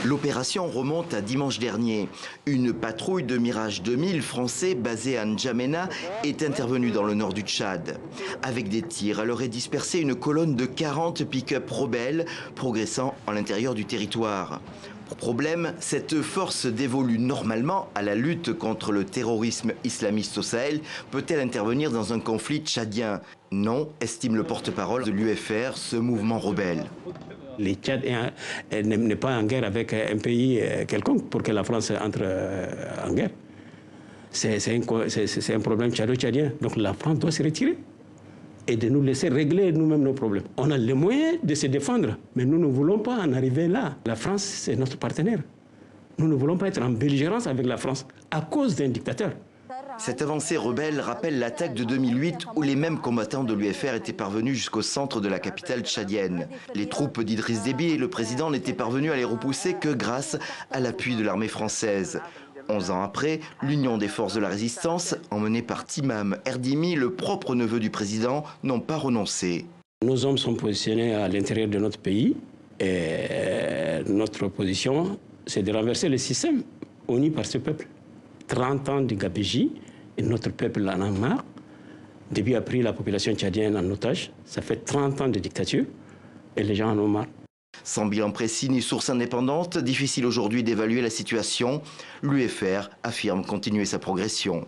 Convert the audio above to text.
L'opération remonte à dimanche dernier. Une patrouille de Mirage 2000 français basée à N'Djamena est intervenue dans le nord du Tchad. Avec des tirs, elle aurait dispersé une colonne de 40 pick-up rebelles progressant à l'intérieur du territoire. Problème, cette force dévolue normalement à la lutte contre le terrorisme islamiste au Sahel peut-elle intervenir dans un conflit tchadien? Non, estime le porte-parole de l'UFR, ce mouvement rebelle. Le Tchad n'est pas en guerre avec un pays quelconque pour que la France entre en guerre. C'est un problème tchado-tchadien. Donc la France doit se retirer et de nous laisser régler nous-mêmes nos problèmes. On a les moyens de se défendre, mais nous ne voulons pas en arriver là. La France, c'est notre partenaire. Nous ne voulons pas être en belligérance avec la France à cause d'un dictateur. Cette avancée rebelle rappelle l'attaque de 2008 où les mêmes combattants de l'UFR étaient parvenus jusqu'au centre de la capitale tchadienne. Les troupes d'Idriss Déby et le président n'étaient parvenus à les repousser que grâce à l'appui de l'armée française. 11 ans après, l'Union des forces de la résistance, emmenée par Timam Erdimi, le propre neveu du président, n'ont pas renoncé. Nos hommes sont positionnés à l'intérieur de notre pays et notre position, c'est de renverser le système uni par ce peuple. 30 ans de gabegie et notre peuple en a marre. Déby a pris la population tchadienne en otage. Ça fait 30 ans de dictature et les gens en ont marre. Sans bilan précis ni source indépendante, difficile aujourd'hui d'évaluer la situation. L'UFR affirme continuer sa progression.